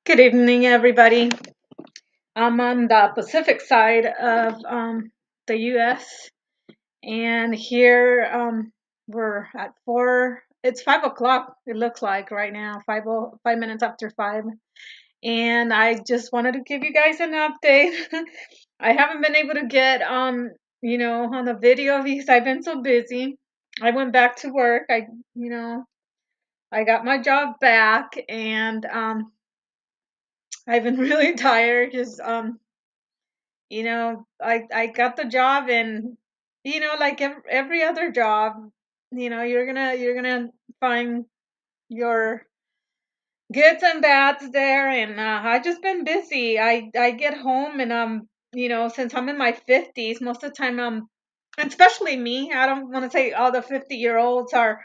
Good evening, everybody. I'm on the Pacific side of the U.S. and here we're at 4. It's 5 o'clock. It looks like right now, 5 minutes after 5. And I just wanted to give you guys an update. I haven't been able to get on the video because I've been so busy. I went back to work. You know, I got my job back, and I've been really tired because I got the job, and like every other job, you're gonna find your goods and bads there. And I just been busy. I get home, and since I'm in my 50s, most of the time and especially me, I don't want to say all the 50-year-olds are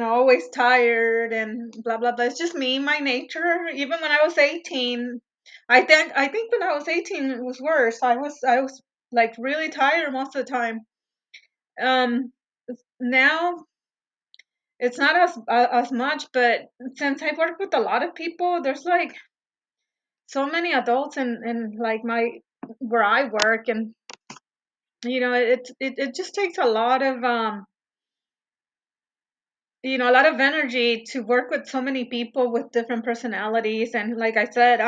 always tired and blah blah blah. It's just me, my nature. Even when I was 18, I think when I was 18 it was worse. I was like really tired most of the time. Now it's not as much, but since I work with a lot of people, there's like so many adults in like my where I work. And it just takes a lot of a lot of energy to work with so many people with different personalities. And like I said,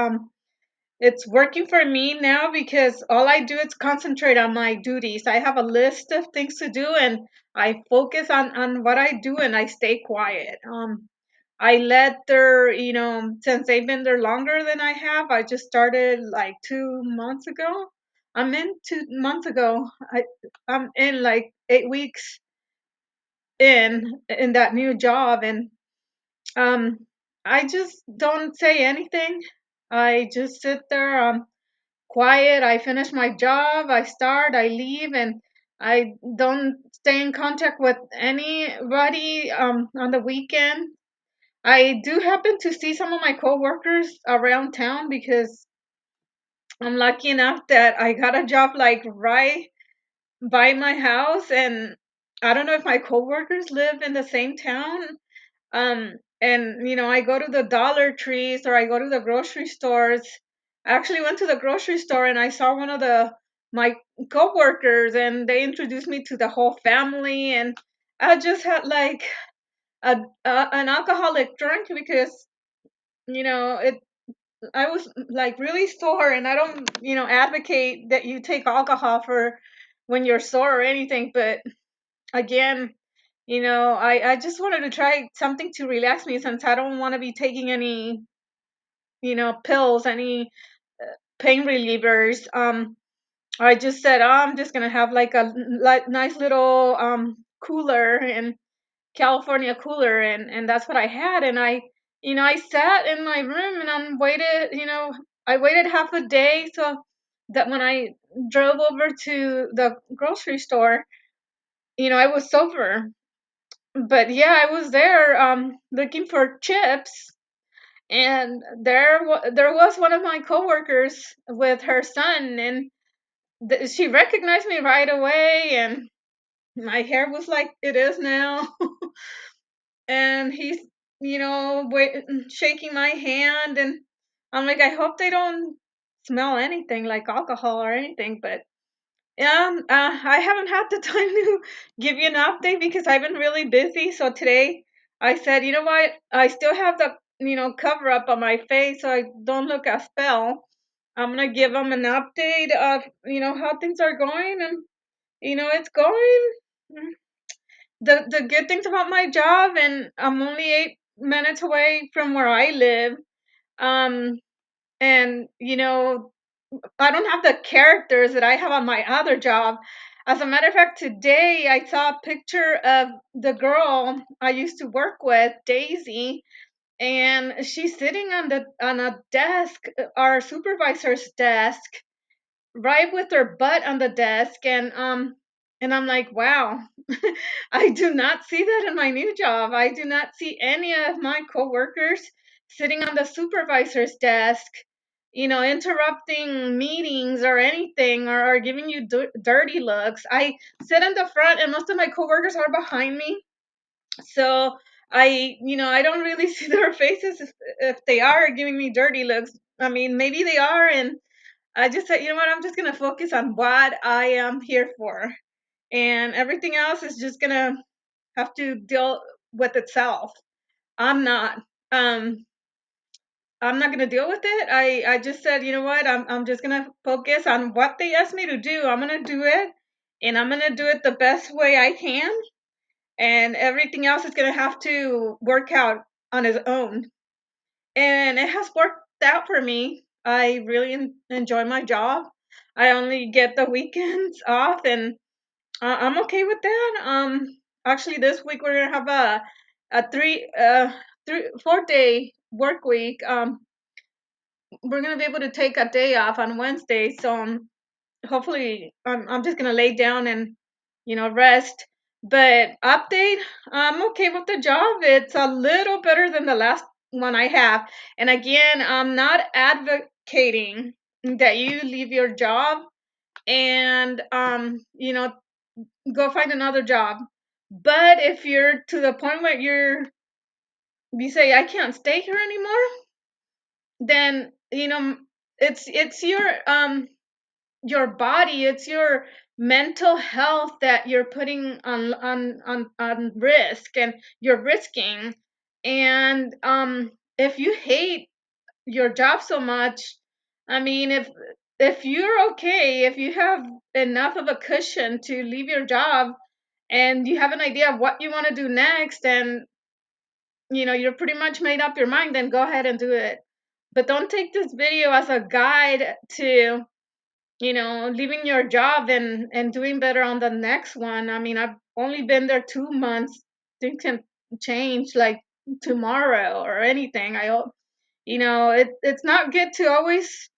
it's working for me now because all I do is concentrate on my duties. I have a list of things to do, and I focus on what I do, and I stay quiet. I let since they've been there longer than I have. I just started like 2 months ago. I'm in 2 months ago. I'm in like 8 weeks in that new job. And um I just don't say anything. I just sit there, quiet. I finish my job, I start, I leave, and I don't stay in contact with anybody on the weekend. I do happen to see some of my coworkers around town because I'm lucky enough that I got a job like right by my house. And I don't know if my coworkers live in the same town. And I go to the Dollar Trees, or I go to the grocery stores. I actually went to the grocery store and I saw one of the my coworkers, and they introduced me to the whole family. And I just had like an alcoholic drink because it I was like really sore. And I don't advocate that you take alcohol for when you're sore or anything. But again, I just wanted to try something to relax me, since I don't want to be taking any pills, any pain relievers. I just said, oh, I'm just gonna have like a nice little cooler, and California cooler. And that's what I had. And I sat in my room, and I waited half a day, so that when I drove over to the grocery store, I was sober. But yeah, I was there looking for chips, and there was one of my coworkers with her son. And she recognized me right away, and my hair was like it is now. And he's shaking my hand. And I'm like, I hope they don't smell anything like alcohol or anything. But yeah, I haven't had the time to give you an update because I've been really busy. So today I said, you know what? I still have the cover up on my face, so I don't look as pale. I'm gonna give them an update of how things are going. And it's going. The good things about my job, and I'm only 8 minutes away from where I live. Um, and I don't have the characters that I have on my other job. As a matter of fact, today I saw a picture of the girl I used to work with, Daisy, and she's sitting on a desk, our supervisor's desk, right with her butt on the desk. And I'm like, wow, I do not see that in my new job. I do not see any of my coworkers sitting on the supervisor's desk, interrupting meetings or anything, or giving you dirty looks. I sit in the front, and most of my coworkers are behind me. So I don't really see their faces if they are giving me dirty looks. I mean, maybe they are, and I just said, you know what, I'm just gonna focus on what I am here for, and everything else is just gonna have to deal with itself. I'm not. Um, I'm not gonna deal with it. I just said, you know what, I'm just gonna focus on what they asked me to do. I'm gonna do it, and I'm gonna do it the best way I can, and everything else is gonna have to work out on its own. And it has worked out for me. I really enjoy my job. I only get the weekends off, and I'm okay with that. Actually, this week we're gonna have a 4 day work week. We're gonna be able to take a day off on Wednesday, so hopefully I'm just gonna lay down and rest. But update, I'm okay with the job. It's a little better than the last one I have. And again, I'm not advocating that you leave your job and go find another job. But if you're to the point where you say I can't stay here anymore, then it's your body, it's your mental health that you're putting on risk, and you're risking. And if you hate your job so much, I mean, if you're okay, if you have enough of a cushion to leave your job and you have an idea of what you want to do next, and you're pretty much made up your mind, then go ahead and do it. But don't take this video as a guide to leaving your job and doing better on the next one. I mean, I've only been there 2 months. Things can change like tomorrow or anything. I hope, it's not good to always,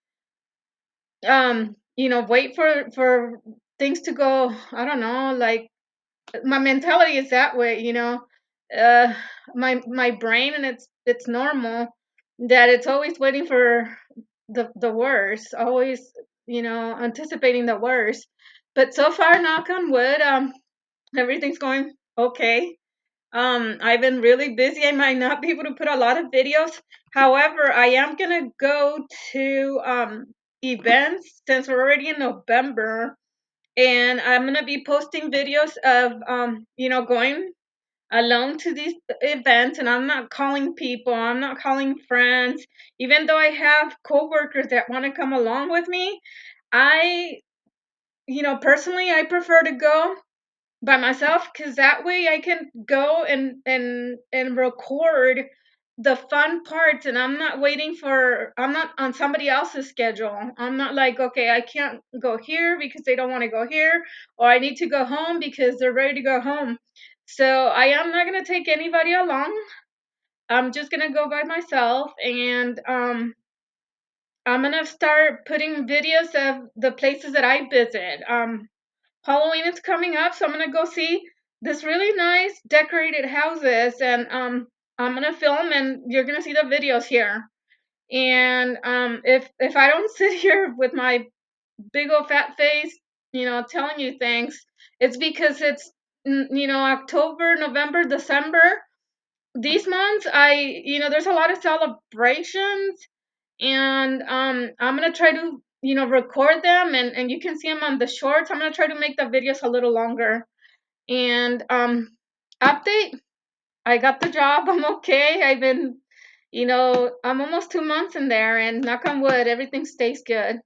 wait for things to go. I don't know, like my mentality is that way, uh, my brain, and it's normal that it's always waiting for the worst, always anticipating the worst. But so far, knock on wood, everything's going okay. I've been really busy. I might not be able to put a lot of videos. However, I am gonna go to events since we're already in November, and I'm gonna be posting videos of going alone to these events, and I'm not calling people, I'm not calling friends. Even though I have coworkers that want to come along with me, I personally I prefer to go by myself, because that way I can go and record the fun parts, and I'm not on somebody else's schedule. I'm not like, okay, I can't go here because they don't want to go here, or I need to go home because they're ready to go home. So I am not going to take anybody along. I'm just going to go by myself, and I'm going to start putting videos of the places that I visit. Halloween is coming up, so I'm gonna go see this really nice decorated houses, and I'm gonna film, and you're gonna see the videos here. And if I don't sit here with my big old fat face, telling you things, it's because it's October, November, December. These months, there's a lot of celebrations, and I'm gonna try to record them, and you can see them on the shorts. I'm gonna try to make the videos a little longer. And update, I got the job. I'm okay. I'm almost 2 months in there, and knock on wood, everything stays good.